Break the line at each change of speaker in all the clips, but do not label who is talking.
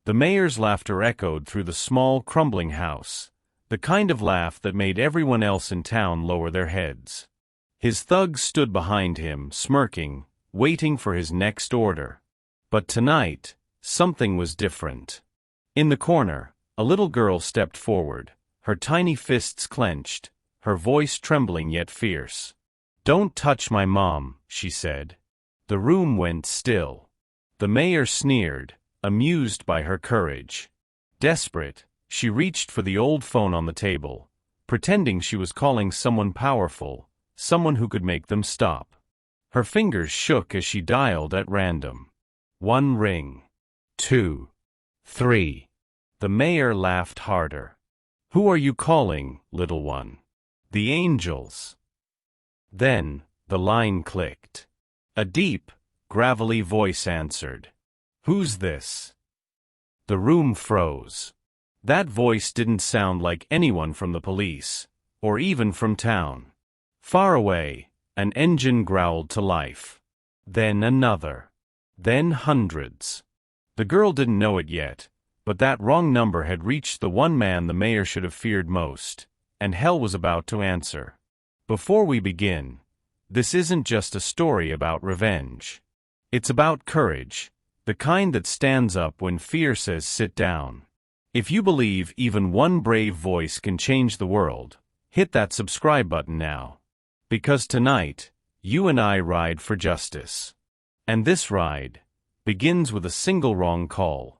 The mayor's laughter echoed through the small, crumbling house, the kind of laugh that made everyone else in town lower their heads. His thugs stood behind him, smirking, waiting for his next order. But tonight, something was different. In the corner, a little girl stepped forward, her tiny fists clenched, her voice trembling yet fierce. "Don't touch my mom," she said. The room went still. The mayor sneered, amused by her courage. Desperate, she reached for the old phone on the table, pretending she was calling someone powerful, someone who could make them stop. Her fingers shook as she dialed at random. 1 ring. 2. 3. The mayor laughed harder. "Who are you calling, little one?" "The angels." Then, the line clicked. A deep, gravelly voice answered. "Who's this?" The room froze. That voice didn't sound like anyone from the police, or even from town. Far away, an engine growled to life. Then another. Then hundreds. The girl didn't know it yet, but that wrong number had reached the one man the mayor should have feared most, and hell was about to answer. Before we begin, this isn't just a story about revenge. It's about courage, the kind that stands up when fear says sit down. If you believe even one brave voice can change the world, hit that subscribe button now. Because tonight, you and I ride for justice. And this ride begins with a single wrong call.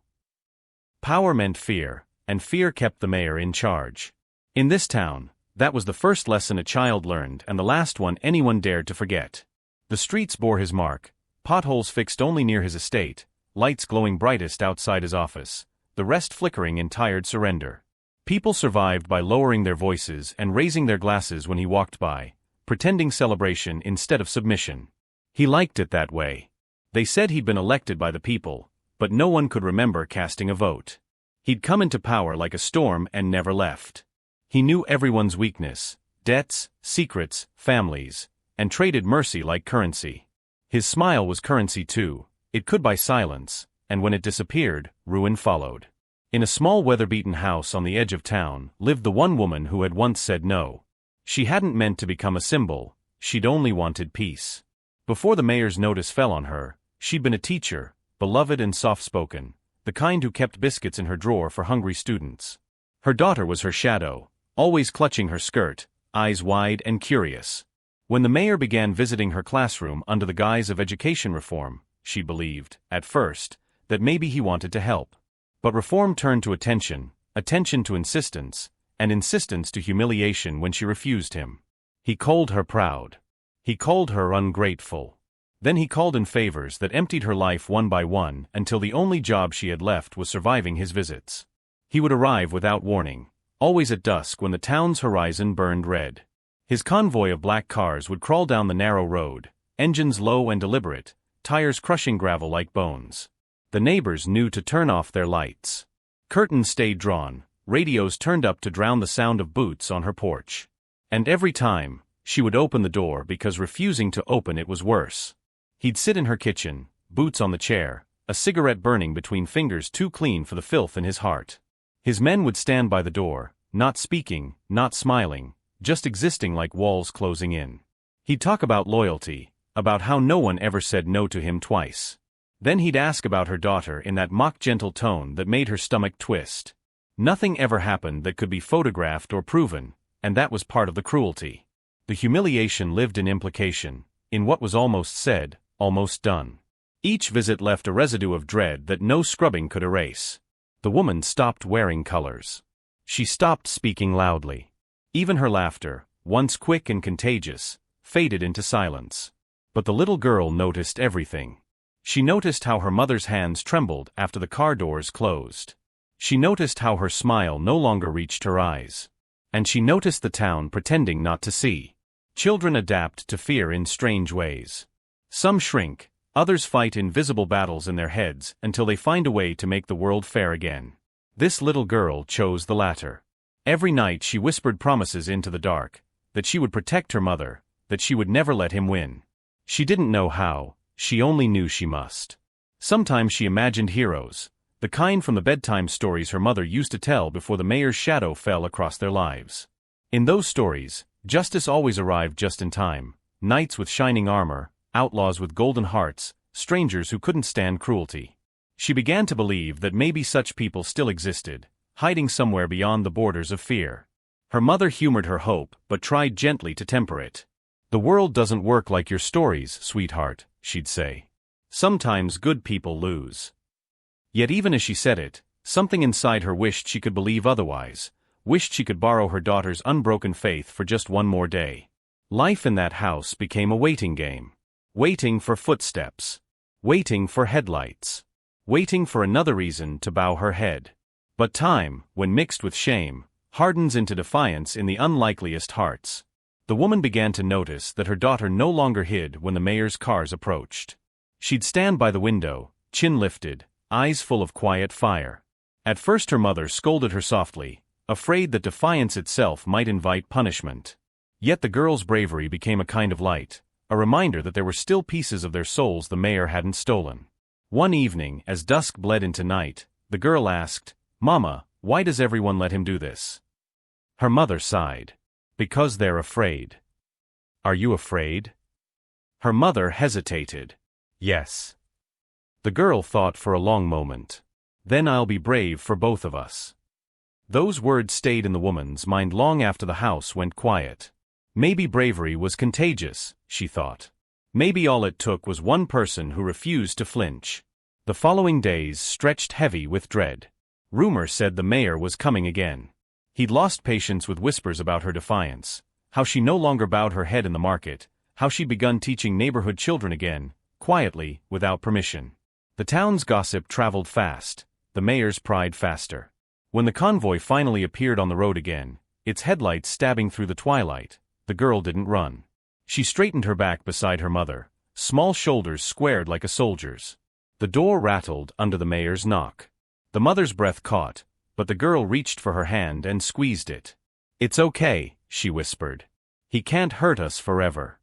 Power meant fear, and fear kept the mayor in charge. In this town, that was the first lesson a child learned and the last one anyone dared to forget. The streets bore his mark, potholes fixed only near his estate, lights glowing brightest outside his office, the rest flickering in tired surrender. People survived by lowering their voices and raising their glasses when he walked by, pretending celebration instead of submission. He liked it that way. They said he'd been elected by the people, but no one could remember casting a vote. He'd come into power like a storm and never left. He knew everyone's weakness, debts, secrets, families, and traded mercy like currency. His smile was currency too. It could buy silence, and when it disappeared, ruin followed. In a small weather-beaten house on the edge of town lived the one woman who had once said no. She hadn't meant to become a symbol, she'd only wanted peace. Before the mayor's notice fell on her, she'd been a teacher, beloved and soft-spoken, the kind who kept biscuits in her drawer for hungry students. Her daughter was her shadow, always clutching her skirt, eyes wide and curious. When the mayor began visiting her classroom under the guise of education reform, she believed, at first, that maybe he wanted to help. But reform turned to attention to insistence, and insistence to humiliation when she refused him. He called her proud. He called her ungrateful. Then he called in favors that emptied her life one by one until the only job she had left was surviving his visits. He would arrive without warning, always at dusk when the town's horizon burned red. His convoy of black cars would crawl down the narrow road, engines low and deliberate, tires crushing gravel like bones. The neighbors knew to turn off their lights. Curtains stayed drawn, radios turned up to drown the sound of boots on her porch. And every time, she would open the door because refusing to open it was worse. He'd sit in her kitchen, boots on the chair, a cigarette burning between fingers too clean for the filth in his heart. His men would stand by the door, not speaking, not smiling, just existing like walls closing in. He'd talk about loyalty, about how no one ever said no to him twice. Then he'd ask about her daughter in that mock-gentle tone that made her stomach twist. Nothing ever happened that could be photographed or proven, and that was part of the cruelty. The humiliation lived in implication, in what was almost said, almost done. Each visit left a residue of dread that no scrubbing could erase. The woman stopped wearing colors. She stopped speaking loudly. Even her laughter, once quick and contagious, faded into silence. But the little girl noticed everything. She noticed how her mother's hands trembled after the car doors closed. She noticed how her smile no longer reached her eyes. And she noticed the town pretending not to see. Children adapt to fear in strange ways. Some shrink, others fight invisible battles in their heads until they find a way to make the world fair again. This little girl chose the latter. Every night she whispered promises into the dark, that she would protect her mother, that she would never let him win. She didn't know how, she only knew she must. Sometimes she imagined heroes, The kind from the bedtime stories her mother used to tell before the mayor's shadow fell across their lives. In those stories, justice always arrived just in time: knights with shining armor, outlaws with golden hearts, strangers who couldn't stand cruelty. She began to believe that maybe such people still existed, hiding somewhere beyond the borders of fear. Her mother humored her hope, but tried gently to temper it. "The world doesn't work like your stories, sweetheart," she'd say. "Sometimes good people lose." Yet even as she said it, something inside her wished she could believe otherwise, wished she could borrow her daughter's unbroken faith for just one more day. Life in that house became a waiting game. Waiting for footsteps. Waiting for headlights. Waiting for another reason to bow her head. But time, when mixed with shame, hardens into defiance in the unlikeliest hearts. The woman began to notice that her daughter no longer hid when the mayor's cars approached. She'd stand by the window, chin lifted, eyes full of quiet fire. At first her mother scolded her softly, afraid that defiance itself might invite punishment. Yet the girl's bravery became a kind of light, a reminder that there were still pieces of their souls the mayor hadn't stolen. One evening, as dusk bled into night, the girl asked, "Mama, why does everyone let him do this?" Her mother sighed. "Because they're afraid." "Are you afraid?" Her mother hesitated. "Yes." The girl thought for a long moment. "Then I'll be brave for both of us." Those words stayed in the woman's mind long after the house went quiet. Maybe bravery was contagious, she thought. Maybe all it took was one person who refused to flinch. The following days stretched heavy with dread. Rumor said the mayor was coming again. He'd lost patience with whispers about her defiance, how she no longer bowed her head in the market, how she'd begun teaching neighborhood children again, quietly, without permission. The town's gossip traveled fast, the mayor's pride faster. When the convoy finally appeared on the road again, its headlights stabbing through the twilight, the girl didn't run. She straightened her back beside her mother, small shoulders squared like a soldier's. The door rattled under the mayor's knock. The mother's breath caught, but the girl reached for her hand and squeezed it. "It's okay," she whispered. "He can't hurt us forever."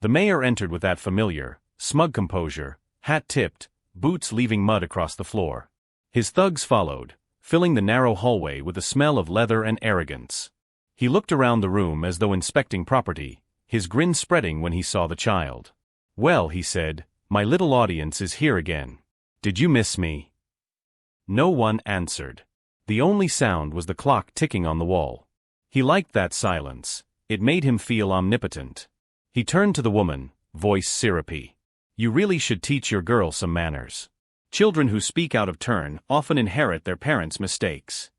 The mayor entered with that familiar, smug composure, hat tipped, boots leaving mud across the floor. His thugs followed, filling the narrow hallway with the smell of leather and arrogance. He looked around the room as though inspecting property, his grin spreading when he saw the child. "Well," he said, "my little audience is here again. Did you miss me?" No one answered. The only sound was the clock ticking on the wall. He liked that silence. It made him feel omnipotent. He turned to the woman, voice syrupy. "You really should teach your girl some manners. Children who speak out of turn often inherit their parents' mistakes."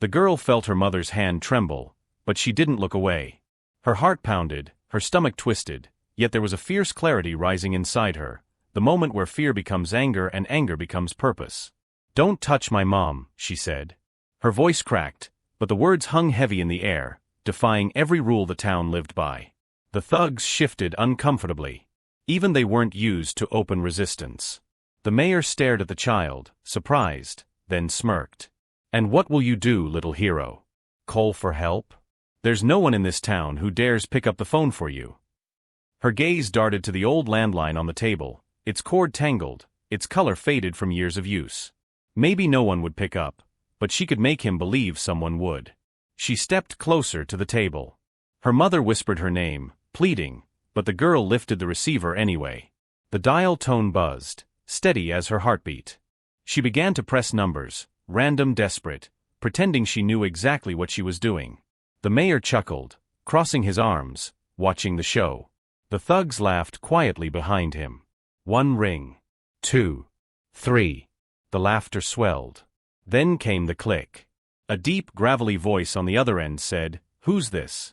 The girl felt her mother's hand tremble, but she didn't look away. Her heart pounded, her stomach twisted, yet there was a fierce clarity rising inside her, the moment where fear becomes anger and anger becomes purpose. "Don't touch my mom," she said. Her voice cracked, but the words hung heavy in the air, defying every rule the town lived by. The thugs shifted uncomfortably. Even they weren't used to open resistance. The mayor stared at the child, surprised, then smirked. "And what will you do, little hero? Call for help? There's no one in this town who dares pick up the phone for you." Her gaze darted to the old landline on the table, its cord tangled, its color faded from years of use. Maybe no one would pick up, but she could make him believe someone would. She stepped closer to the table. Her mother whispered her name, pleading, but the girl lifted the receiver anyway. The dial tone buzzed, steady as her heartbeat. She began to press numbers, random, desperate, pretending she knew exactly what she was doing. The mayor chuckled, crossing his arms, watching the show. The thugs laughed quietly behind him. 1 ring. 2. 3. The laughter swelled. Then came the click. A deep, gravelly voice on the other end said, "Who's this?"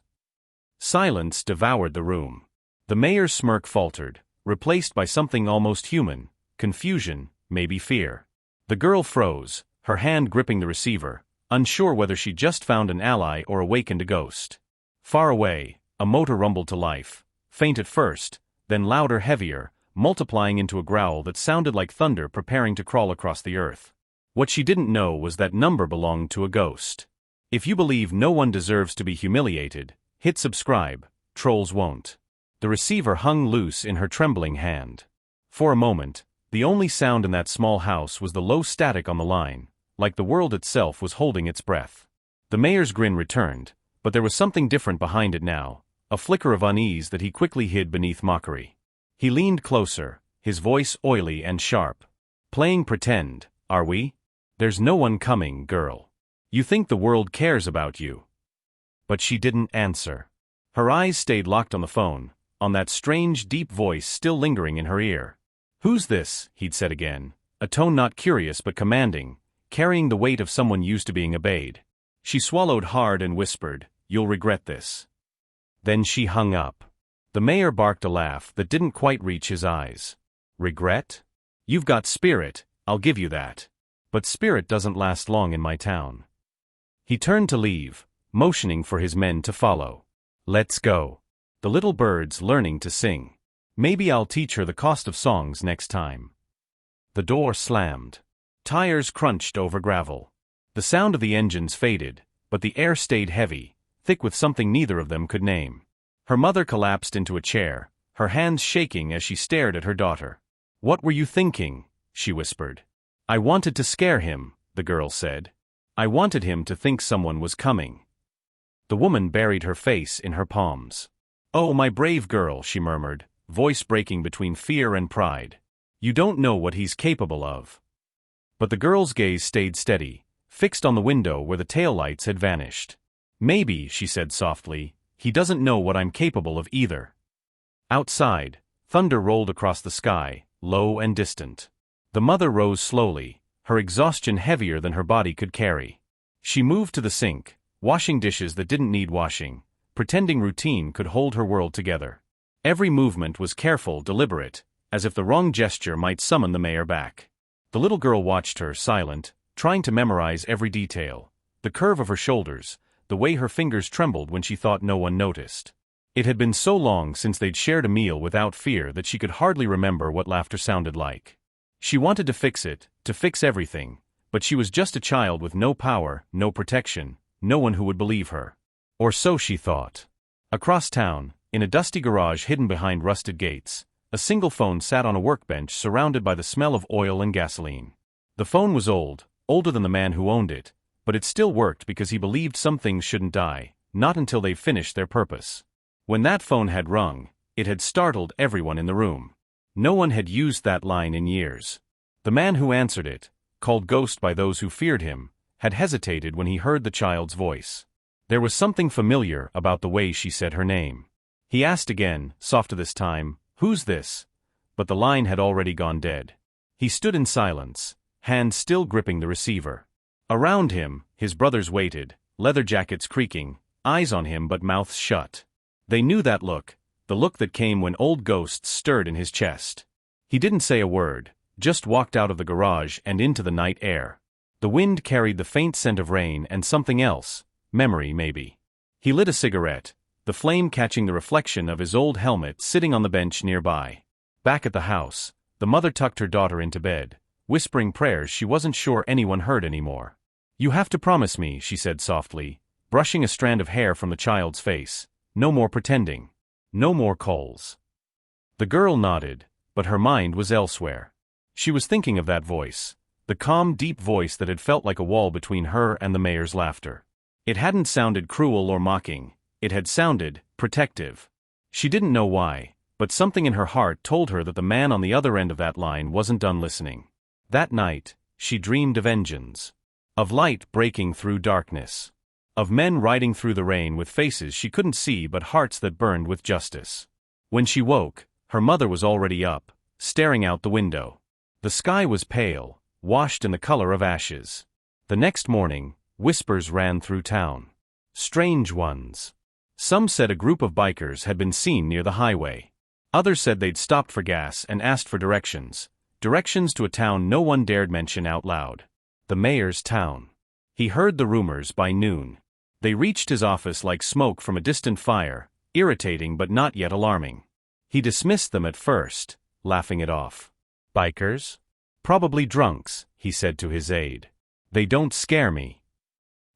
Silence devoured the room. The mayor's smirk faltered, replaced by something almost human, confusion, maybe fear. The girl froze, her hand gripping the receiver, unsure whether she just found an ally or awakened a ghost. Far away, a motor rumbled to life, faint at first, then louder, heavier, multiplying into a growl that sounded like thunder preparing to crawl across the earth. What she didn't know was that number belonged to a ghost. If you believe no one deserves to be humiliated, hit subscribe, trolls won't. The receiver hung loose in her trembling hand. For a moment, The only sound in that small house was the low static on the line, like the world itself was holding its breath. The mayor's grin returned, but there was something different behind it now, a flicker of unease that he quickly hid beneath mockery. He leaned closer, his voice oily and sharp. "Playing pretend, are we? There's no one coming, girl. You think the world cares about you?" But she didn't answer. Her eyes stayed locked on the phone, on that strange deep voice still lingering in her ear. "Who's this?" he'd said again, a tone not curious but commanding, carrying the weight of someone used to being obeyed. She swallowed hard and whispered, "You'll regret this." Then she hung up. The mayor barked a laugh that didn't quite reach his eyes. "Regret? You've got spirit, I'll give you that. But spirit doesn't last long in my town." He turned to leave, motioning for his men to follow. "Let's go. The little bird's learning to sing. Maybe I'll teach her the cost of songs next time." The door slammed. Tires crunched over gravel. The sound of the engines faded, but the air stayed heavy, thick with something neither of them could name. Her mother collapsed into a chair, her hands shaking as she stared at her daughter. "What were you thinking?" she whispered. "I wanted to scare him," the girl said. "I wanted him to think someone was coming." The woman buried her face in her palms. "Oh, my brave girl," she murmured, voice breaking between fear and pride. "You don't know what he's capable of." But the girl's gaze stayed steady, fixed on the window where the taillights had vanished. "Maybe," she said softly, "he doesn't know what I'm capable of either." Outside, thunder rolled across the sky, low and distant. The mother rose slowly, her exhaustion heavier than her body could carry. She moved to the sink, washing dishes that didn't need washing, pretending routine could hold her world together. Every movement was careful, deliberate, as if the wrong gesture might summon the mayor back. The little girl watched her, silent, trying to memorize every detail, the curve of her shoulders, the way her fingers trembled when she thought no one noticed. It had been so long since they'd shared a meal without fear that she could hardly remember what laughter sounded like. She wanted to fix it, to fix everything, but she was just a child with no power, no protection, no one who would believe her. Or so she thought. Across town, in a dusty garage hidden behind rusted gates, a single phone sat on a workbench surrounded by the smell of oil and gasoline. The phone was old, older than the man who owned it, but it still worked because he believed some things shouldn't die, not until they've finished their purpose. When that phone had rung, it had startled everyone in the room. No one had used that line in years. The man who answered it, called Ghost by those who feared him, had hesitated when he heard the child's voice. There was something familiar about the way she said her name. He asked again, softer this time, "Who's this?" But the line had already gone dead. He stood in silence, hands still gripping the receiver. Around him, his brothers waited, leather jackets creaking, eyes on him but mouths shut. They knew that look, the look that came when old ghosts stirred in his chest. He didn't say a word, just walked out of the garage and into the night air. The wind carried the faint scent of rain and something else, memory maybe. He lit a cigarette, the flame catching the reflection of his old helmet sitting on the bench nearby. Back at the house, the mother tucked her daughter into bed, whispering prayers she wasn't sure anyone heard anymore. "You have to promise me," she said softly, brushing a strand of hair from the child's face. "No more pretending. No more calls." The girl nodded, but her mind was elsewhere. She was thinking of that voice, the calm, deep voice that had felt like a wall between her and the mayor's laughter. It hadn't sounded cruel or mocking, it had sounded protective. She didn't know why, but something in her heart told her that the man on the other end of that line wasn't done listening. That night, she dreamed of engines. Of light breaking through darkness. Of men riding through the rain with faces she couldn't see but hearts that burned with justice. When she woke, her mother was already up, staring out the window. The sky was pale, washed in the color of ashes. The next morning, whispers ran through town. Strange ones. Some said a group of bikers had been seen near the highway. Others said they'd stopped for gas and asked for directions to a town no one dared mention out loud. The mayor's town. He heard the rumors by noon. They reached his office like smoke from a distant fire, irritating but not yet alarming. He dismissed them at first, laughing it off. "Bikers? Probably drunks," he said to his aide. "They don't scare me."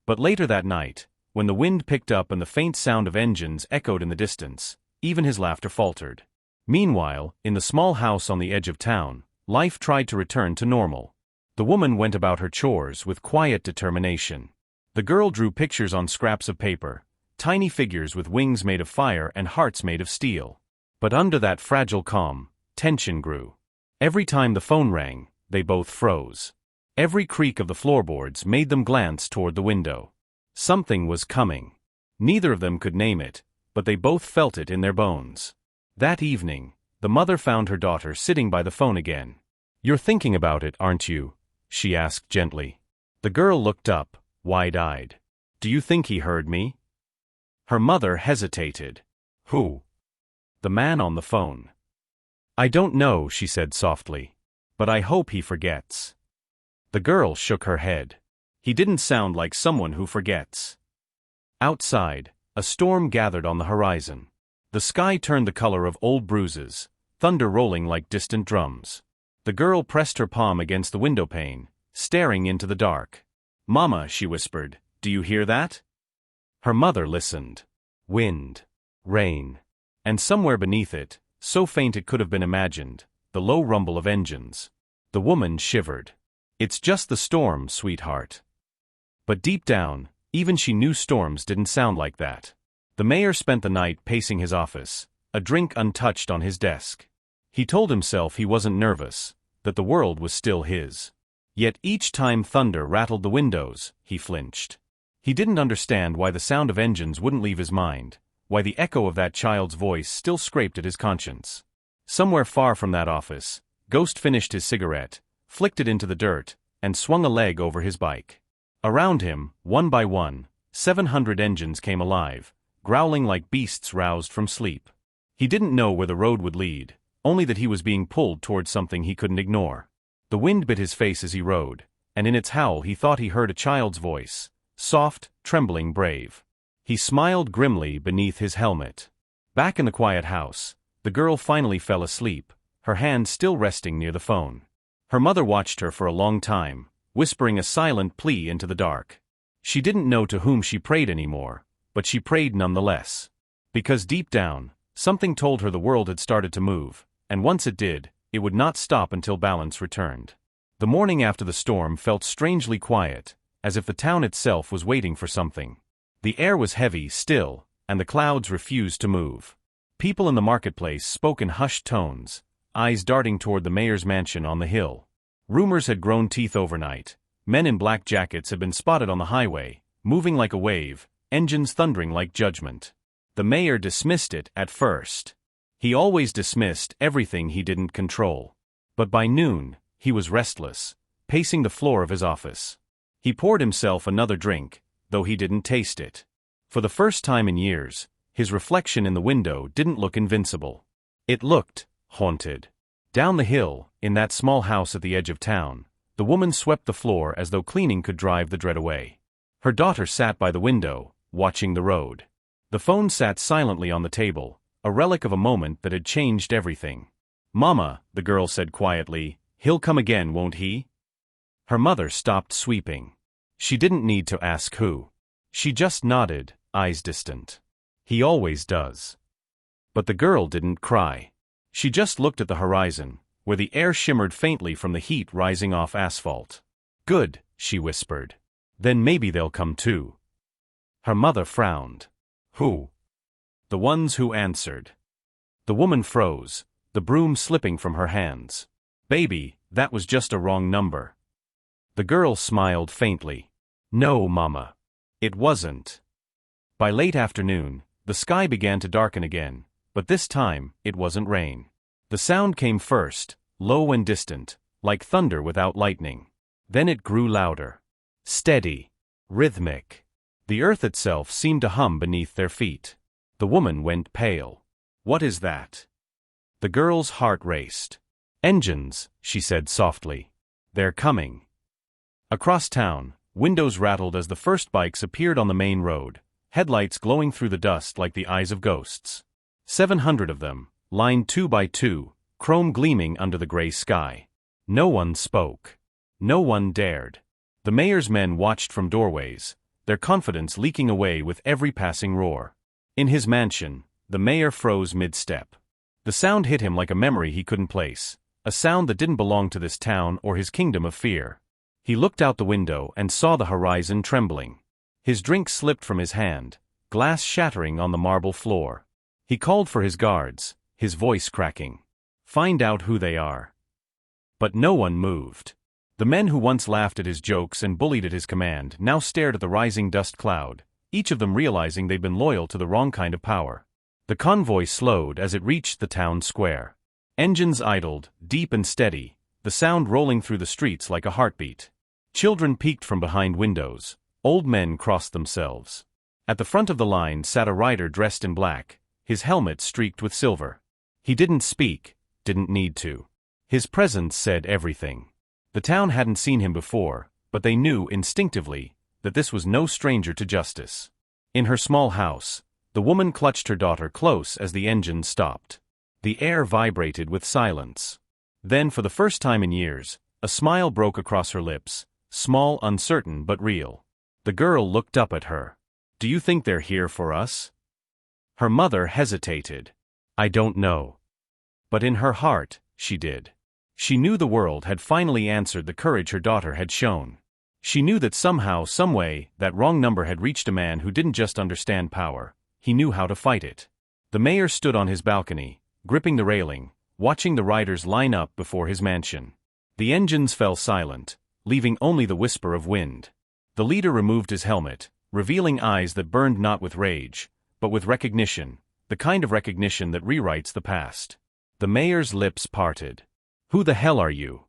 But later that night, when the wind picked up and the faint sound of engines echoed in the distance, even his laughter faltered. Meanwhile, in the small house on the edge of town, life tried to return to normal. The woman went about her chores with quiet determination. The girl drew pictures on scraps of paper, tiny figures with wings made of fire and hearts made of steel. But under that fragile calm, tension grew. Every time the phone rang, they both froze. Every creak of the floorboards made them glance toward the window. Something was coming. Neither of them could name it, but they both felt it in their bones. That evening, the mother found her daughter sitting by the phone again. "You're thinking about it, aren't you?" she asked gently. The girl looked up, wide-eyed. "Do you think he heard me?" Her mother hesitated. "Who?" "The man on the phone." "I don't know," she said softly. "But I hope he forgets." The girl shook her head. He didn't sound like someone who forgets. Outside, a storm gathered on the horizon. The sky turned the color of old bruises, thunder rolling like distant drums. The girl pressed her palm against the windowpane, staring into the dark. "Mama," she whispered, "do you hear that?" Her mother listened. Wind. Rain. And somewhere beneath it, so faint it could have been imagined, the low rumble of engines. The woman shivered. "It's just the storm, sweetheart." But deep down, even she knew storms didn't sound like that. The mayor spent the night pacing his office, a drink untouched on his desk. He told himself he wasn't nervous, that the world was still his. Yet each time thunder rattled the windows, he flinched. He didn't understand why the sound of engines wouldn't leave his mind, why the echo of that child's voice still scraped at his conscience. Somewhere far from that office, Ghost finished his cigarette, flicked it into the dirt, and swung a leg over his bike. Around him, one by one, 700 engines came alive, growling like beasts roused from sleep. He didn't know where the road would lead, only that he was being pulled towards something he couldn't ignore. The wind bit his face as he rode, and in its howl he thought he heard a child's voice, soft, trembling, brave. He smiled grimly beneath his helmet. Back in the quiet house, the girl finally fell asleep, her hand still resting near the phone. Her mother watched her for a long time, whispering a silent plea into the dark. She didn't know to whom she prayed anymore, but she prayed nonetheless. Because deep down, something told her the world had started to move, and once it did, it would not stop until balance returned. The morning after the storm felt strangely quiet, as if the town itself was waiting for something. The air was heavy still, and the clouds refused to move. People in the marketplace spoke in hushed tones, eyes darting toward the mayor's mansion on the hill. Rumors had grown teeth overnight. Men in black jackets had been spotted on the highway, moving like a wave, engines thundering like judgment. The mayor dismissed it at first. He always dismissed everything he didn't control. But by noon, he was restless, pacing the floor of his office. He poured himself another drink, though he didn't taste it. For the first time in years, his reflection in the window didn't look invincible. It looked haunted. Down the hill, in that small house at the edge of town, the woman swept the floor as though cleaning could drive the dread away. Her daughter sat by the window, watching the road. The phone sat silently on the table, a relic of a moment that had changed everything. "Mama," the girl said quietly, "he'll come again, won't he?" Her mother stopped sweeping. She didn't need to ask who. She just nodded, eyes distant. "He always does." But the girl didn't cry. She just looked at the horizon, where the air shimmered faintly from the heat rising off asphalt. "Good," she whispered. "Then maybe they'll come too." Her mother frowned. "Who?" "The ones who answered." The woman froze, the broom slipping from her hands. "Baby, that was just a wrong number." The girl smiled faintly. "No, Mama. It wasn't." By late afternoon, the sky began to darken again, but this time, it wasn't rain. The sound came first, low and distant, like thunder without lightning. Then it grew louder. Steady. Rhythmic. The earth itself seemed to hum beneath their feet. The woman went pale. "What is that?" The girl's heart raced. "Engines," she said softly. "They're coming." Across town, windows rattled as the first bikes appeared on the main road, headlights glowing through the dust like the eyes of ghosts. 700 of them, lined 2 by 2, chrome gleaming under the gray sky. No one spoke. No one dared. The mayor's men watched from doorways, their confidence leaking away with every passing roar. In his mansion, the mayor froze mid-step. The sound hit him like a memory he couldn't place, a sound that didn't belong to this town or his kingdom of fear. He looked out the window and saw the horizon trembling. His drink slipped from his hand, glass shattering on the marble floor. He called for his guards, his voice cracking. "Find out who they are." But no one moved. The men who once laughed at his jokes and bullied at his command now stared at the rising dust cloud, each of them realizing they'd been loyal to the wrong kind of power. The convoy slowed as it reached the town square. Engines idled, deep and steady, the sound rolling through the streets like a heartbeat. Children peeked from behind windows, old men crossed themselves. At the front of the line sat a rider dressed in black, his helmet streaked with silver. He didn't speak, didn't need to. His presence said everything. The town hadn't seen him before, but they knew instinctively that this was no stranger to justice. In her small house, the woman clutched her daughter close as the engine stopped. The air vibrated with silence. Then, for the first time in years, a smile broke across her lips, small, uncertain, but real. The girl looked up at her. "Do you think they're here for us?" Her mother hesitated. "I don't know." But in her heart, she did. She knew the world had finally answered the courage her daughter had shown. She knew that somehow, someway, that wrong number had reached a man who didn't just understand power, he knew how to fight it. The mayor stood on his balcony, gripping the railing, watching the riders line up before his mansion. The engines fell silent, leaving only the whisper of wind. The leader removed his helmet, revealing eyes that burned not with rage, but with recognition, the kind of recognition that rewrites the past. The mayor's lips parted. "Who the hell are you?"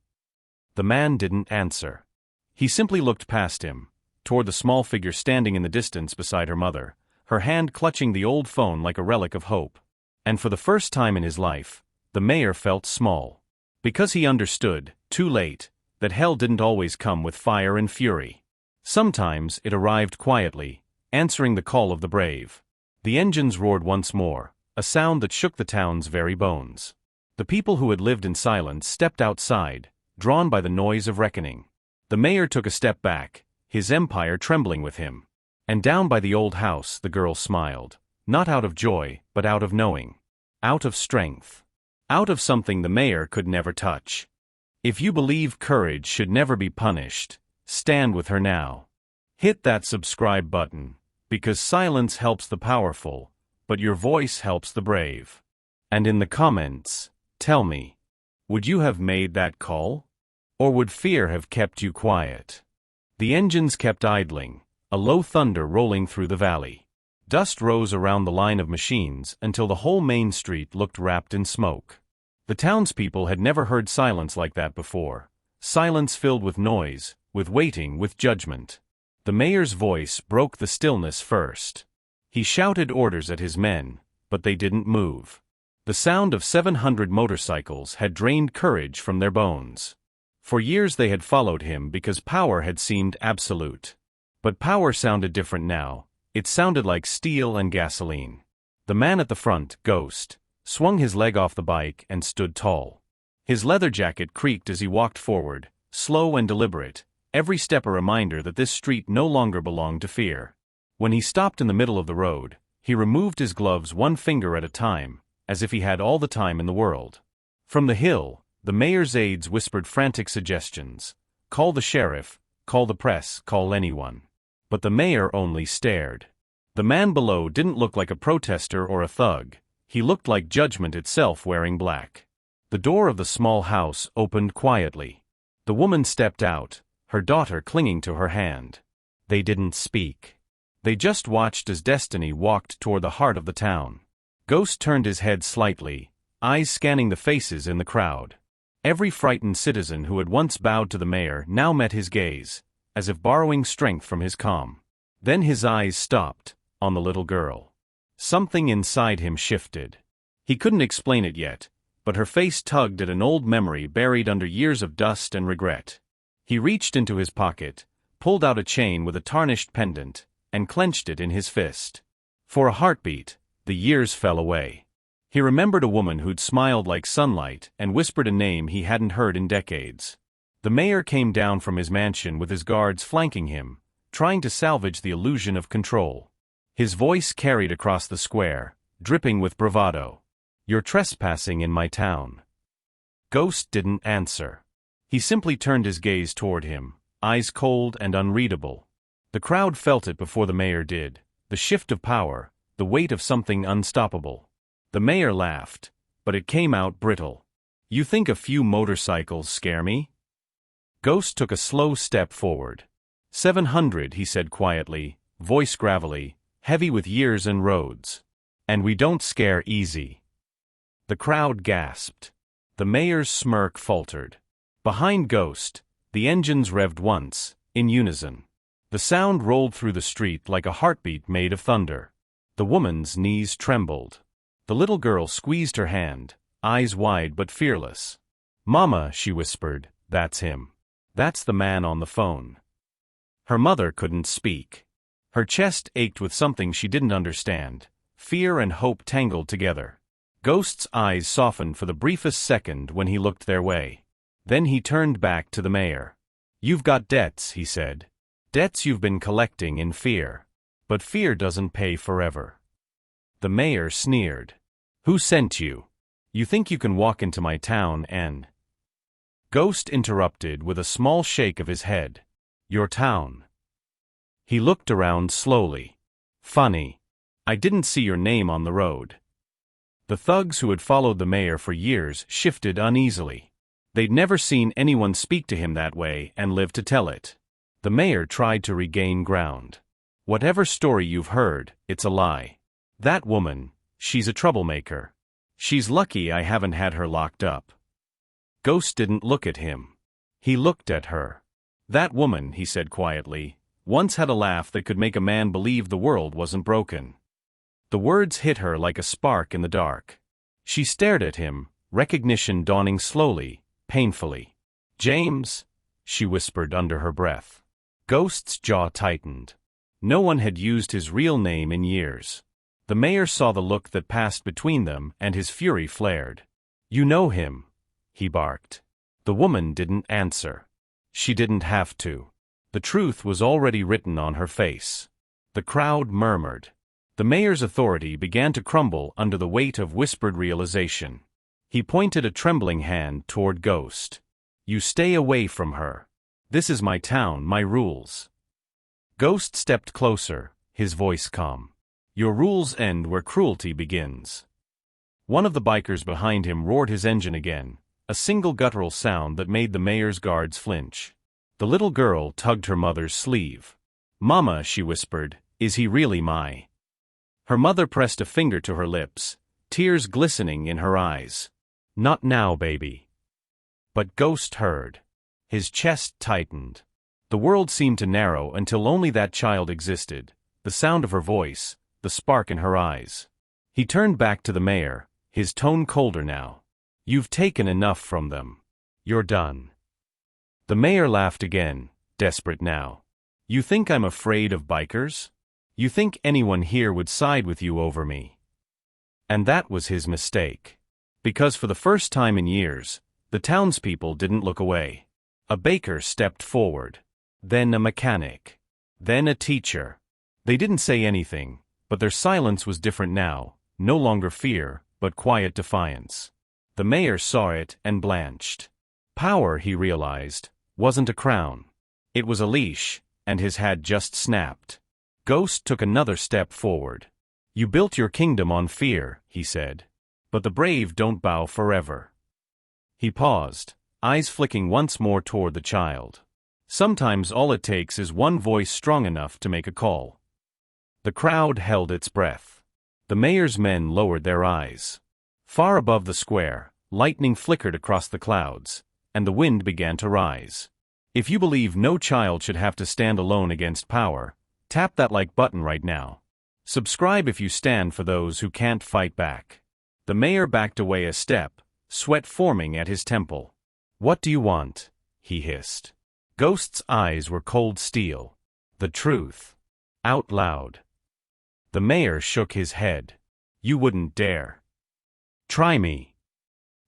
The man didn't answer. He simply looked past him, toward the small figure standing in the distance beside her mother, her hand clutching the old phone like a relic of hope. And for the first time in his life, the mayor felt small. Because he understood, too late, that hell didn't always come with fire and fury. Sometimes it arrived quietly, answering the call of the brave. The engines roared once more, a sound that shook the town's very bones. The people who had lived in silence stepped outside, drawn by the noise of reckoning. The mayor took a step back, his empire trembling with him. And down by the old house the girl smiled, not out of joy, but out of knowing. Out of strength. Out of something the mayor could never touch. If you believe courage should never be punished, stand with her now. Hit that subscribe button, because silence helps the powerful, but your voice helps the brave. And in the comments, tell me, would you have made that call? Or would fear have kept you quiet? The engines kept idling, a low thunder rolling through the valley. Dust rose around the line of machines until the whole main street looked wrapped in smoke. The townspeople had never heard silence like that before. Silence filled with noise, with waiting, with judgment. The mayor's voice broke the stillness first. He shouted orders at his men, but they didn't move. The sound of 700 motorcycles had drained courage from their bones. For years they had followed him because power had seemed absolute. But power sounded different now. It sounded like steel and gasoline. The man at the front, Ghost, swung his leg off the bike and stood tall. His leather jacket creaked as he walked forward, slow and deliberate, every step a reminder that this street no longer belonged to fear. When he stopped in the middle of the road, he removed his gloves one finger at a time, as if he had all the time in the world. From the hill, the mayor's aides whispered frantic suggestions. Call the sheriff, call the press, call anyone. But the mayor only stared. The man below didn't look like a protester or a thug. He looked like judgment itself wearing black. The door of the small house opened quietly. The woman stepped out, her daughter clinging to her hand. They didn't speak. They just watched as destiny walked toward the heart of the town. Ghost turned his head slightly, eyes scanning the faces in the crowd. Every frightened citizen who had once bowed to the mayor now met his gaze, as if borrowing strength from his calm. Then his eyes stopped, on the little girl. Something inside him shifted. He couldn't explain it yet, but her face tugged at an old memory buried under years of dust and regret. He reached into his pocket, pulled out a chain with a tarnished pendant, and clenched it in his fist. For a heartbeat, the years fell away. He remembered a woman who'd smiled like sunlight and whispered a name he hadn't heard in decades. The mayor came down from his mansion with his guards flanking him, trying to salvage the illusion of control. His voice carried across the square, dripping with bravado. "You're trespassing in my town. Ghost didn't answer. He simply turned his gaze toward him, eyes cold and unreadable. The crowd felt it before the mayor did, the shift of power, the weight of something unstoppable. The mayor laughed, but it came out brittle. You think a few motorcycles scare me? Ghost took a slow step forward. 700, he said quietly, voice gravelly, heavy with years and roads. And we don't scare easy. The crowd gasped. The mayor's smirk faltered. Behind Ghost, the engines revved once, in unison. The sound rolled through the street like a heartbeat made of thunder. The woman's knees trembled. The little girl squeezed her hand, eyes wide but fearless. "Mama," she whispered, "that's him. That's the man on the phone." Her mother couldn't speak. Her chest ached with something she didn't understand. Fear and hope tangled together. Ghost's eyes softened for the briefest second when he looked their way. Then he turned back to the mayor. "You've got debts," he said. "Debts you've been collecting in fear. But fear doesn't pay forever." The mayor sneered. "Who sent you? You think you can walk into my town and—" Ghost interrupted with a small shake of his head. "Your town." He looked around slowly. "Funny. I didn't see your name on the road." The thugs who had followed the mayor for years shifted uneasily. They'd never seen anyone speak to him that way and live to tell it. The mayor tried to regain ground. "Whatever story you've heard, it's a lie. That woman, she's a troublemaker. She's lucky I haven't had her locked up." Ghost didn't look at him. He looked at her. "That woman," he said quietly, "once had a laugh that could make a man believe the world wasn't broken." The words hit her like a spark in the dark. She stared at him, recognition dawning slowly, painfully. "James," she whispered under her breath. Ghost's jaw tightened. No one had used his real name in years. The mayor saw the look that passed between them and his fury flared. "You know him," he barked. The woman didn't answer. She didn't have to. The truth was already written on her face. The crowd murmured. The mayor's authority began to crumble under the weight of whispered realization. He pointed a trembling hand toward Ghost. "You stay away from her. This is my town, my rules." Ghost stepped closer, his voice calm. "Your rules end where cruelty begins." One of the bikers behind him roared his engine again, a single guttural sound that made the mayor's guards flinch. The little girl tugged her mother's sleeve. "Mama," she whispered, "is he really my—" Her mother pressed a finger to her lips, tears glistening in her eyes. "Not now, baby." But Ghost heard. His chest tightened. The world seemed to narrow until only that child existed, the sound of her voice, the spark in her eyes. He turned back to the mayor, his tone colder now. "You've taken enough from them. You're done." The mayor laughed again, desperate now. "You think I'm afraid of bikers? You think anyone here would side with you over me?" And that was his mistake. Because for the first time in years, the townspeople didn't look away. A baker stepped forward. Then a mechanic. Then a teacher. They didn't say anything, but their silence was different now, no longer fear, but quiet defiance. The mayor saw it and blanched. Power, he realized, wasn't a crown. It was a leash, and his had just snapped. Ghost took another step forward. "You built your kingdom on fear," he said. "But the brave don't bow forever." He paused, eyes flicking once more toward the child. Sometimes all it takes is one voice strong enough to make a call. The crowd held its breath. The mayor's men lowered their eyes. Far above the square, lightning flickered across the clouds, and the wind began to rise. If you believe no child should have to stand alone against power, tap that like button right now. Subscribe if you stand for those who can't fight back. The mayor backed away a step, sweat forming at his temple. "What do you want?" he hissed. Ghost's eyes were cold steel. "The truth." Out loud. The mayor shook his head. "You wouldn't dare. Try me."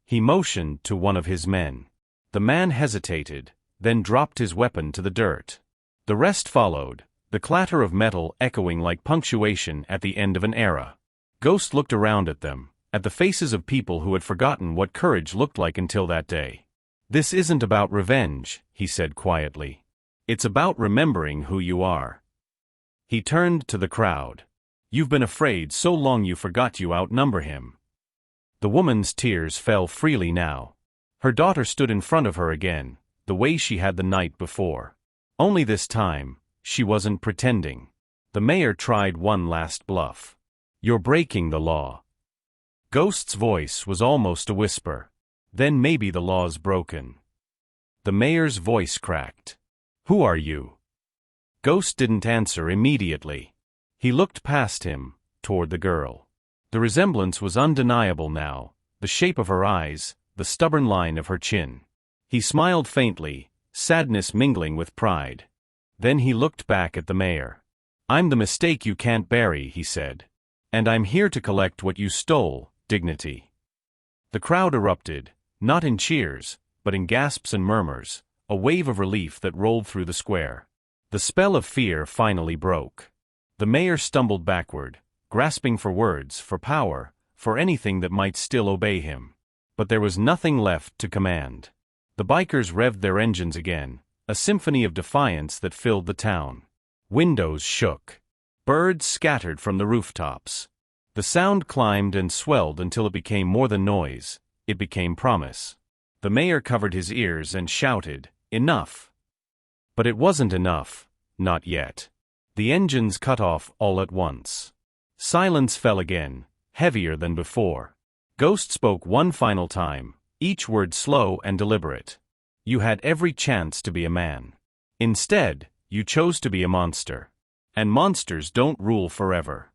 He motioned to one of his men. The man hesitated, then dropped his weapon to the dirt. The rest followed, the clatter of metal echoing like punctuation at the end of an era. Ghost looked around at them, at the faces of people who had forgotten what courage looked like until that day. "This isn't about revenge," he said quietly. "It's about remembering who you are." He turned to the crowd. "You've been afraid so long you forgot you outnumber him." The woman's tears fell freely now. Her daughter stood in front of her again, the way she had the night before. Only this time, she wasn't pretending. The mayor tried one last bluff. "You're breaking the law." Ghost's voice was almost a whisper. "Then maybe the law's broken." The mayor's voice cracked. "Who are you?" Ghost didn't answer immediately. He looked past him, toward the girl. The resemblance was undeniable now, the shape of her eyes, the stubborn line of her chin. He smiled faintly, sadness mingling with pride. Then he looked back at the mayor. "I'm the mistake you can't bury," he said. "And I'm here to collect what you stole, dignity." The crowd erupted, not in cheers, but in gasps and murmurs, a wave of relief that rolled through the square. The spell of fear finally broke. The mayor stumbled backward, grasping for words, for power, for anything that might still obey him. But there was nothing left to command. The bikers revved their engines again, a symphony of defiance that filled the town. Windows shook. Birds scattered from the rooftops. The sound climbed and swelled until it became more than noise, it became promise. The mayor covered his ears and shouted, "Enough!" But it wasn't enough, not yet. The engines cut off all at once. Silence fell again, heavier than before. Ghost spoke one final time, each word slow and deliberate. "You had every chance to be a man. Instead, you chose to be a monster. And monsters don't rule forever."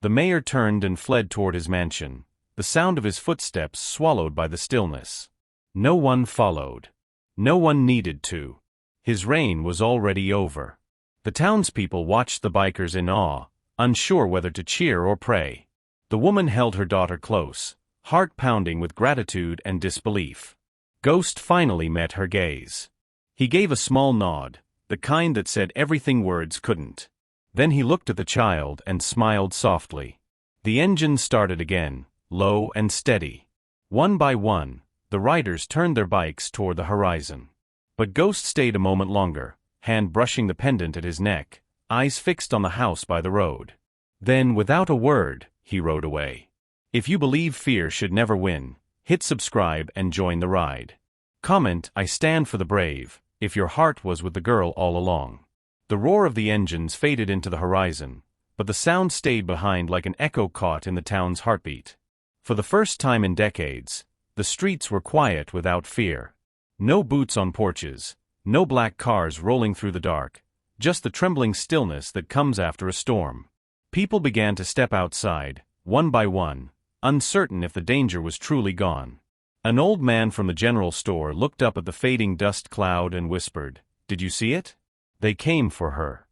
The mayor turned and fled toward his mansion, the sound of his footsteps swallowed by the stillness. No one followed. No one needed to. His reign was already over. The townspeople watched the bikers in awe, unsure whether to cheer or pray. The woman held her daughter close, heart pounding with gratitude and disbelief. Ghost finally met her gaze. He gave a small nod, the kind that said everything words couldn't. Then he looked at the child and smiled softly. The engine started again, low and steady. One by one, the riders turned their bikes toward the horizon. But Ghost stayed a moment longer, hand brushing the pendant at his neck, eyes fixed on the house by the road. Then, without a word, he rode away. If you believe fear should never win, hit subscribe and join the ride. Comment, "I stand for the brave," if your heart was with the girl all along. The roar of the engines faded into the horizon, but the sound stayed behind like an echo caught in the town's heartbeat. For the first time in decades, the streets were quiet without fear. No boots on porches, no black cars rolling through the dark, just the trembling stillness that comes after a storm. People began to step outside, one by one, uncertain if the danger was truly gone. An old man from the general store looked up at the fading dust cloud and whispered, "Did you see it? They came for her."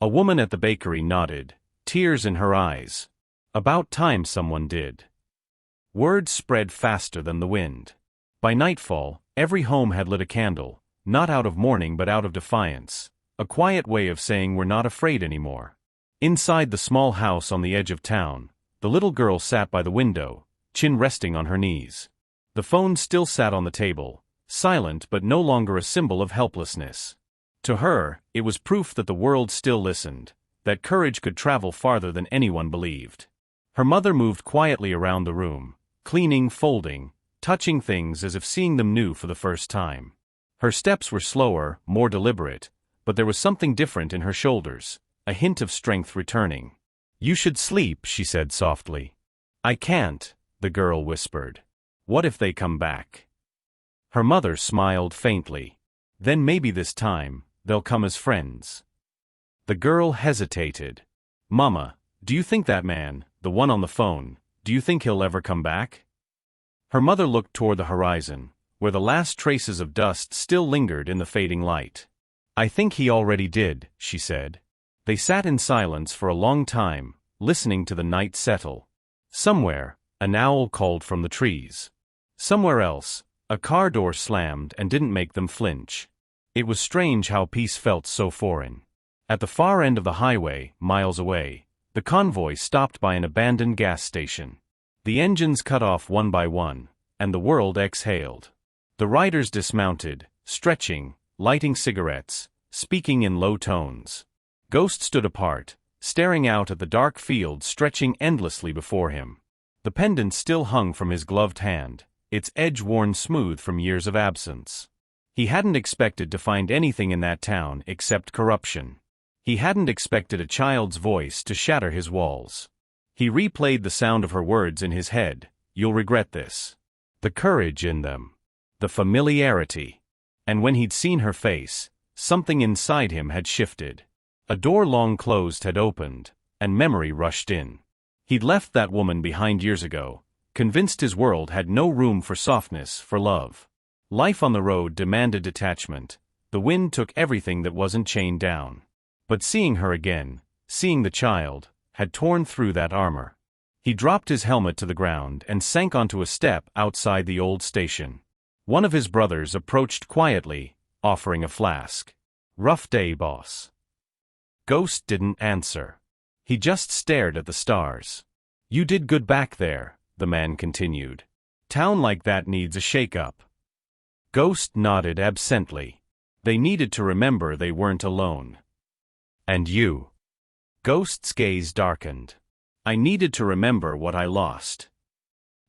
A woman at the bakery nodded, tears in her eyes. About time someone did. Word spread faster than the wind. By nightfall, every home had lit a candle, not out of mourning but out of defiance, a quiet way of saying we're not afraid anymore. Inside the small house on the edge of town, the little girl sat by the window, chin resting on her knees. The phone still sat on the table, silent but no longer a symbol of helplessness. To her, it was proof that the world still listened, that courage could travel farther than anyone believed. Her mother moved quietly around the room, cleaning, folding, touching things as if seeing them new for the first time. Her steps were slower, more deliberate, but there was something different in her shoulders, a hint of strength returning. "You should sleep," she said softly. "I can't," the girl whispered. "What if they come back?" Her mother smiled faintly. "Then maybe this time, they'll come as friends." The girl hesitated. "Mama, do you think that man, the one on the phone, do you think he'll ever come back?" Her mother looked toward the horizon, where the last traces of dust still lingered in the fading light. "I think he already did," she said. They sat in silence for a long time, listening to the night settle. Somewhere, an owl called from the trees. Somewhere else, a car door slammed and didn't make them flinch. It was strange how peace felt so foreign. At the far end of the highway, miles away, the convoy stopped by an abandoned gas station. The engines cut off one by one, and the world exhaled. The riders dismounted, stretching, lighting cigarettes, speaking in low tones. Ghost stood apart, staring out at the dark field stretching endlessly before him. The pendant still hung from his gloved hand, its edge worn smooth from years of absence. He hadn't expected to find anything in that town except corruption. He hadn't expected a child's voice to shatter his walls. He replayed the sound of her words in his head, "You'll regret this." The courage in them. The familiarity. And when he'd seen her face, something inside him had shifted. A door long closed had opened, and memory rushed in. He'd left that woman behind years ago, convinced his world had no room for softness, for love. Life on the road demanded detachment. The wind took everything that wasn't chained down. But seeing her again, seeing the child, had torn through that armor. He dropped his helmet to the ground and sank onto a step outside the old station. One of his brothers approached quietly, offering a flask. "Rough day, boss." Ghost didn't answer. He just stared at the stars. "You did good back there," the man continued. "Town like that needs a shake-up." Ghost nodded absently. They needed to remember they weren't alone. "And you?" Ghost's gaze darkened. "I needed to remember what I lost."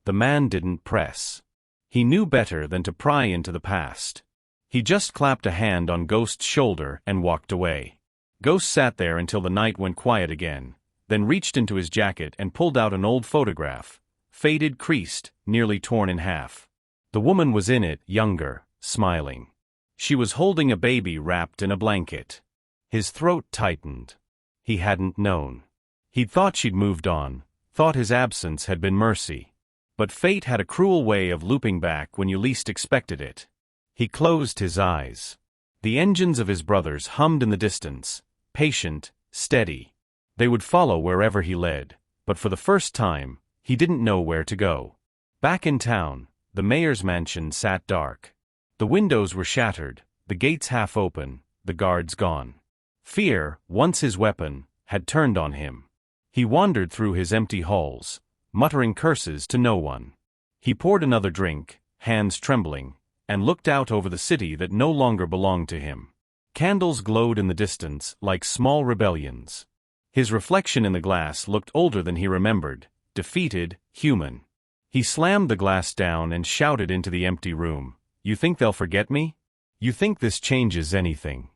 The man didn't press. He knew better than to pry into the past. He just clapped a hand on Ghost's shoulder and walked away. Ghost sat there until the night went quiet again, then reached into his jacket and pulled out an old photograph, faded, creased, nearly torn in half. The woman was in it, younger, smiling. She was holding a baby wrapped in a blanket. His throat tightened. He hadn't known. He'd thought she'd moved on, thought his absence had been mercy. But fate had a cruel way of looping back when you least expected it. He closed his eyes. The engines of his brothers hummed in the distance, patient, steady. They would follow wherever he led, but for the first time, he didn't know where to go. Back in town, the mayor's mansion sat dark. The windows were shattered, the gates half open, the guards gone. Fear, once his weapon, had turned on him. He wandered through his empty halls, muttering curses to no one. He poured another drink, hands trembling, and looked out over the city that no longer belonged to him. Candles glowed in the distance like small rebellions. His reflection in the glass looked older than he remembered, defeated, human. He slammed the glass down and shouted into the empty room, "You think they'll forget me? You think this changes anything?"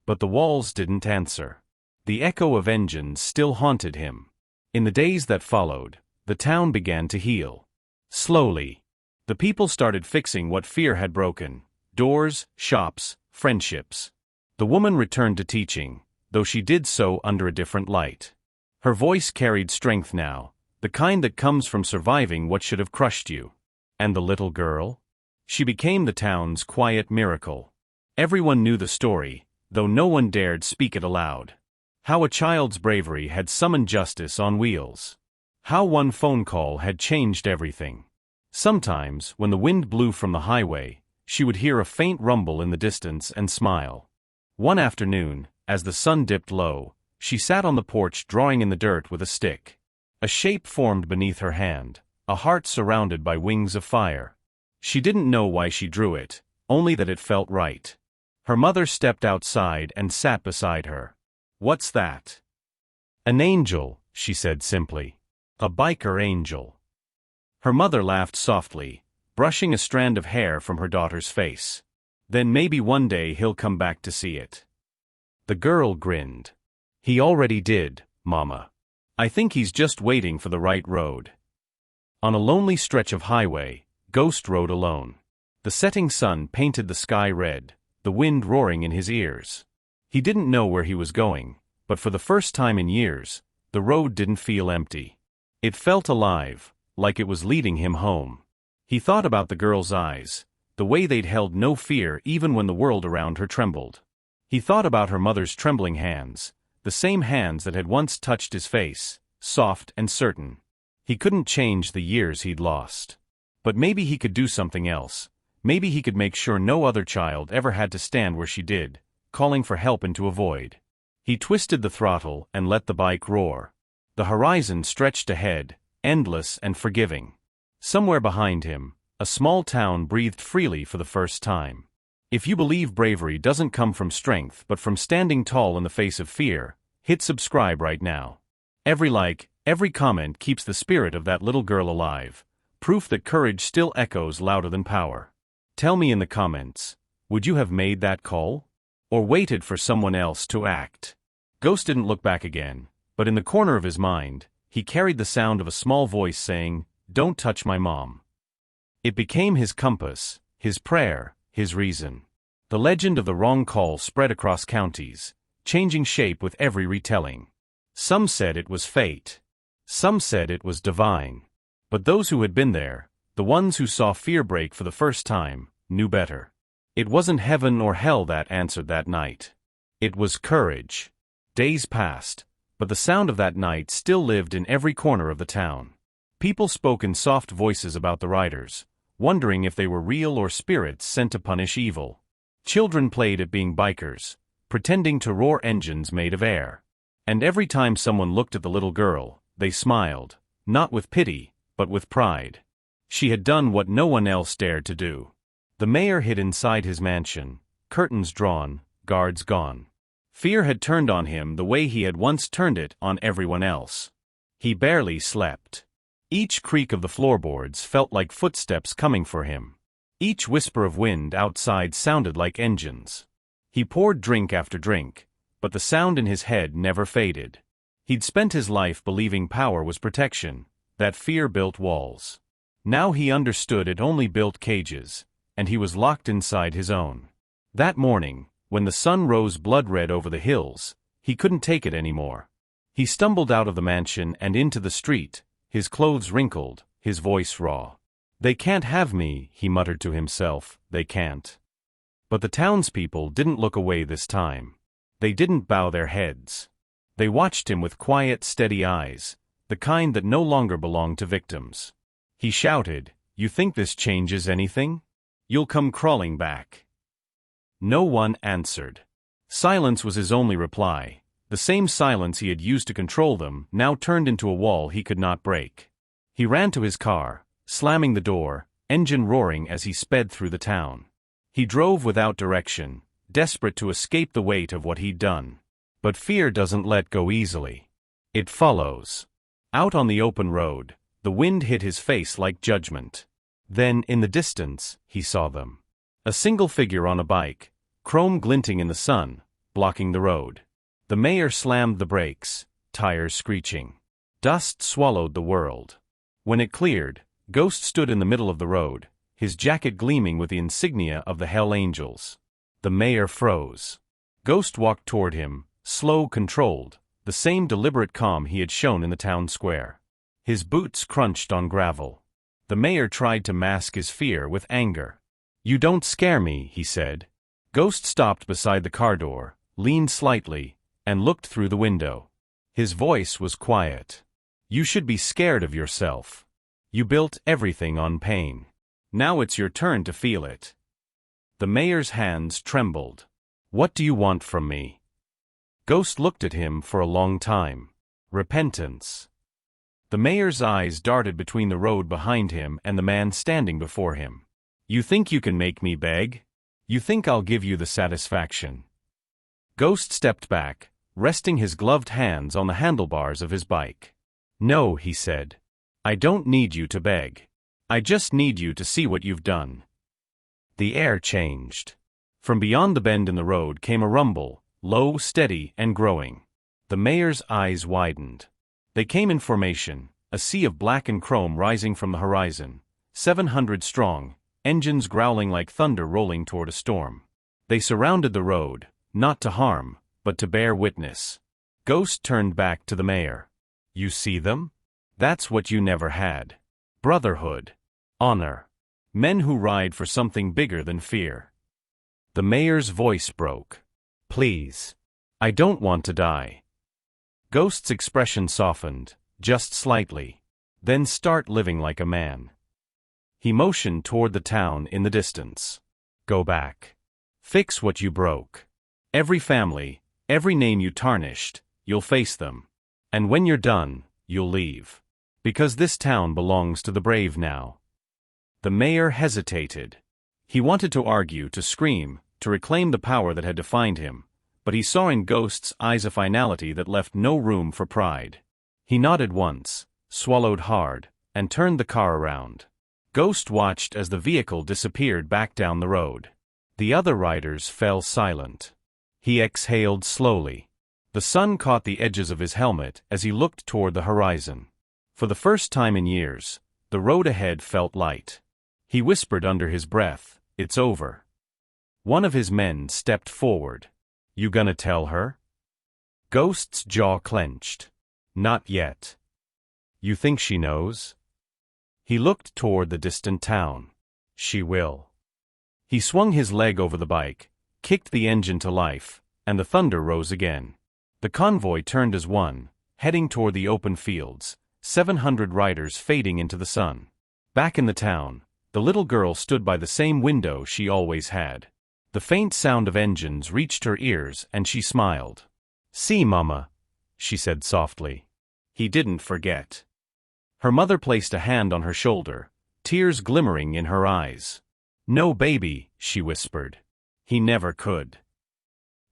But the walls didn't answer. The echo of engines still haunted him. In the days that followed, the town began to heal. Slowly. The people started fixing what fear had broken: doors, shops, friendships. The woman returned to teaching, though she did so under a different light. Her voice carried strength now, the kind that comes from surviving what should have crushed you. And the little girl? She became the town's quiet miracle. Everyone knew the story, though no one dared speak it aloud. How a child's bravery had summoned justice on wheels. How one phone call had changed everything. Sometimes, when the wind blew from the highway, she would hear a faint rumble in the distance and smile. One afternoon, as the sun dipped low, she sat on the porch drawing in the dirt with a stick. A shape formed beneath her hand, a heart surrounded by wings of fire. She didn't know why she drew it, only that it felt right. Her mother stepped outside and sat beside her. "What's that?" "An angel," she said simply. "A biker angel." Her mother laughed softly, brushing a strand of hair from her daughter's face. "Then maybe one day he'll come back to see it." The girl grinned. "He already did, Mama. I think he's just waiting for the right road." On a lonely stretch of highway, Ghost rode alone. The setting sun painted the sky red, the wind roaring in his ears. He didn't know where he was going, but for the first time in years, the road didn't feel empty. It felt alive, like it was leading him home. He thought about the girl's eyes, the way they'd held no fear even when the world around her trembled. He thought about her mother's trembling hands, the same hands that had once touched his face, soft and certain. He couldn't change the years he'd lost. But maybe he could do something else. Maybe he could make sure no other child ever had to stand where she did, calling for help into a void. He twisted the throttle and let the bike roar. The horizon stretched ahead, endless and forgiving. Somewhere behind him, a small town breathed freely for the first time. If you believe bravery doesn't come from strength but from standing tall in the face of fear, hit subscribe right now. Every like, every comment keeps the spirit of that little girl alive, proof that courage still echoes louder than power. Tell me in the comments, would you have made that call? Or waited for someone else to act? Ghost didn't look back again, but in the corner of his mind, he carried the sound of a small voice saying, "Don't touch my mom." It became his compass, his prayer, his reason. The legend of the wrong call spread across counties, changing shape with every retelling. Some said it was fate. Some said it was divine. But those who had been there, the ones who saw fear break for the first time, knew better. It wasn't heaven or hell that answered that night. It was courage. Days passed, but the sound of that night still lived in every corner of the town. People spoke in soft voices about the riders, wondering if they were real or spirits sent to punish evil. Children played at being bikers, pretending to roar engines made of air. And every time someone looked at the little girl, they smiled, not with pity, but with pride. She had done what no one else dared to do. The mayor hid inside his mansion, curtains drawn, guards gone. Fear had turned on him the way he had once turned it on everyone else. He barely slept. Each creak of the floorboards felt like footsteps coming for him. Each whisper of wind outside sounded like engines. He poured drink after drink, but the sound in his head never faded. He'd spent his life believing power was protection, that fear built walls. Now he understood it only built cages, and he was locked inside his own. That morning, when the sun rose blood-red over the hills, he couldn't take it anymore. He stumbled out of the mansion and into the street, his clothes wrinkled, his voice raw. "They can't have me," he muttered to himself, "they can't." But the townspeople didn't look away this time. They didn't bow their heads. They watched him with quiet, steady eyes, the kind that no longer belonged to victims. He shouted, "You think this changes anything? You'll come crawling back." No one answered. Silence was his only reply. The same silence he had used to control them now turned into a wall he could not break. He ran to his car, slamming the door, engine roaring as he sped through the town. He drove without direction, desperate to escape the weight of what he'd done. But fear doesn't let go easily. It follows. Out on the open road, the wind hit his face like judgment. Then, in the distance, he saw them. A single figure on a bike, chrome glinting in the sun, blocking the road. The mayor slammed the brakes, tires screeching. Dust swallowed the world. When it cleared, Ghost stood in the middle of the road, his jacket gleaming with the insignia of the Hell Angels. The mayor froze. Ghost walked toward him, slow, controlled, the same deliberate calm he had shown in the town square. His boots crunched on gravel. The mayor tried to mask his fear with anger. "You don't scare me," he said. Ghost stopped beside the car door, leaned slightly, and looked through the window. His voice was quiet. "You should be scared of yourself. You built everything on pain. Now it's your turn to feel it." The mayor's hands trembled. "What do you want from me?" Ghost looked at him for a long time. Repentance. The mayor's eyes darted between the road behind him and the man standing before him. "You think you can make me beg? You think I'll give you the satisfaction?" Ghost stepped back, resting his gloved hands on the handlebars of his bike. "No," he said. "I don't need you to beg. I just need you to see what you've done." The air changed. From beyond the bend in the road came a rumble, low, steady, and growing. The mayor's eyes widened. They came in formation, a sea of black and chrome rising from the horizon, 700 strong, engines growling like thunder rolling toward a storm. They surrounded the road, not to harm, but to bear witness. Ghost turned back to the mayor. "You see them? That's what you never had. Brotherhood. Honor. Men who ride for something bigger than fear." The mayor's voice broke. "Please. I don't want to die." Ghost's expression softened, just slightly. "Then start living like a man." He motioned toward the town in the distance. "Go back. Fix what you broke. Every family, every name you tarnished, you'll face them. And when you're done, you'll leave. Because this town belongs to the brave now. The mayor hesitated. He wanted to argue, to scream, to reclaim the power that had defined him, but he saw in Ghost's eyes a finality that left no room for pride. He nodded once, swallowed hard, and turned the car around. Ghost watched as the vehicle disappeared back down the road. The other riders fell silent. He exhaled slowly. The sun caught the edges of his helmet as he looked toward the horizon. For the first time in years, the road ahead felt light. He whispered under his breath, "It's over." One of his men stepped forward. "You gonna tell her?" Ghost's jaw clenched. "Not yet." "You think she knows?" He looked toward the distant town. "She will." He swung his leg over the bike, kicked the engine to life, and the thunder rose again. The convoy turned as one, heading toward the open fields, 700 riders fading into the sun. Back in the town, the little girl stood by the same window she always had. The faint sound of engines reached her ears and she smiled. "See, Mama," she said softly. He didn't forget. Her mother placed a hand on her shoulder, tears glimmering in her eyes. "No, baby," she whispered. He never could.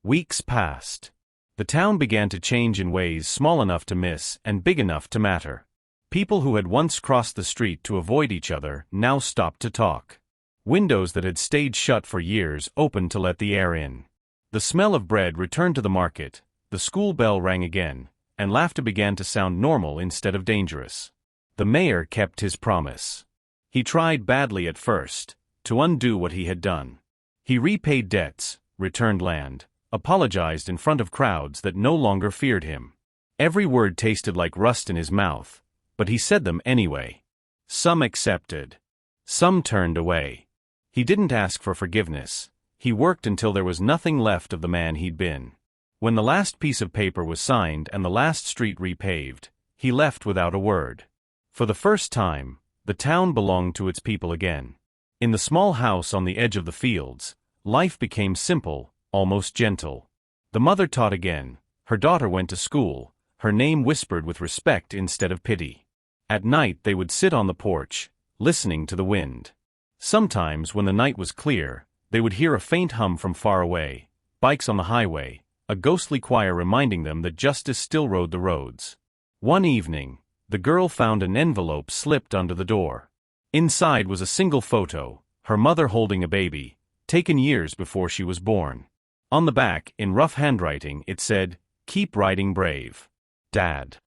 Weeks passed. The town began to change in ways small enough to miss and big enough to matter. People who had once crossed the street to avoid each other now stopped to talk. Windows that had stayed shut for years opened to let the air in. The smell of bread returned to the market, the school bell rang again, and laughter began to sound normal instead of dangerous. The mayor kept his promise. He tried badly at first, to undo what he had done. He repaid debts, returned land, apologized in front of crowds that no longer feared him. Every word tasted like rust in his mouth, but he said them anyway. Some accepted. Some turned away. He didn't ask for forgiveness. He worked until there was nothing left of the man he'd been. When the last piece of paper was signed and the last street repaved, he left without a word. For the first time, the town belonged to its people again. In the small house on the edge of the fields, life became simple, almost gentle. The mother taught again, her daughter went to school, her name whispered with respect instead of pity. At night they would sit on the porch, listening to the wind. Sometimes when the night was clear, they would hear a faint hum from far away, bikes on the highway, a ghostly choir reminding them that justice still rode the roads. One evening, the girl found an envelope slipped under the door. Inside was a single photo, her mother holding a baby, taken years before she was born. On the back, in rough handwriting, it said, "Keep riding brave. Dad."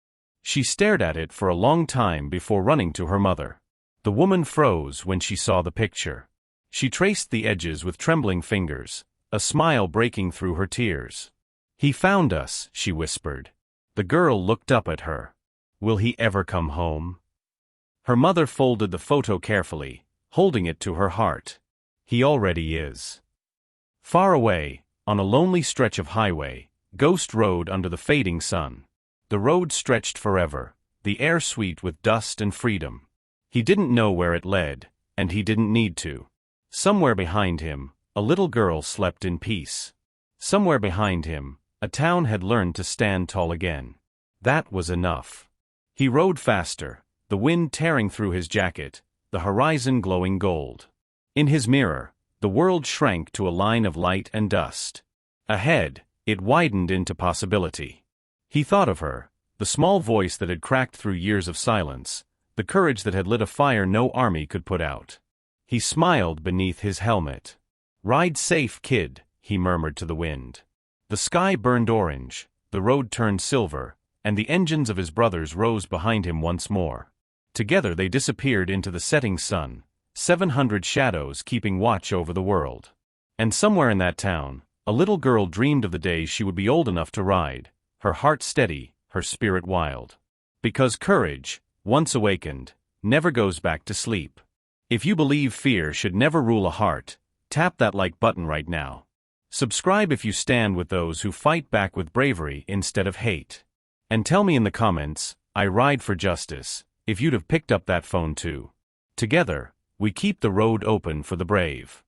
She stared at it for a long time before running to her mother. The woman froze when she saw the picture. She traced the edges with trembling fingers, a smile breaking through her tears. "He found us," she whispered. The girl looked up at her. "Will he ever come home?" Her mother folded the photo carefully, holding it to her heart. "He already is." Far away, on a lonely stretch of highway, Ghost rode under the fading sun. The road stretched forever, the air sweet with dust and freedom. He didn't know where it led, and he didn't need to. Somewhere behind him, a little girl slept in peace. Somewhere behind him, a town had learned to stand tall again. That was enough. He rode faster, the wind tearing through his jacket, the horizon glowing gold. In his mirror, the world shrank to a line of light and dust. Ahead, it widened into possibility. He thought of her, the small voice that had cracked through years of silence, the courage that had lit a fire no army could put out. He smiled beneath his helmet. "Ride safe, kid," he murmured to the wind. The sky burned orange, the road turned silver, and the engines of his brothers rose behind him once more. Together they disappeared into the setting sun, 700 shadows keeping watch over the world. And somewhere in that town, a little girl dreamed of the day she would be old enough to ride, her heart steady, her spirit wild. Because courage, once awakened, never goes back to sleep. If you believe fear should never rule a heart, tap that like button right now. Subscribe if you stand with those who fight back with bravery instead of hate. And tell me in the comments, "I ride for justice," if you'd have picked up that phone too. Together, we keep the road open for the brave.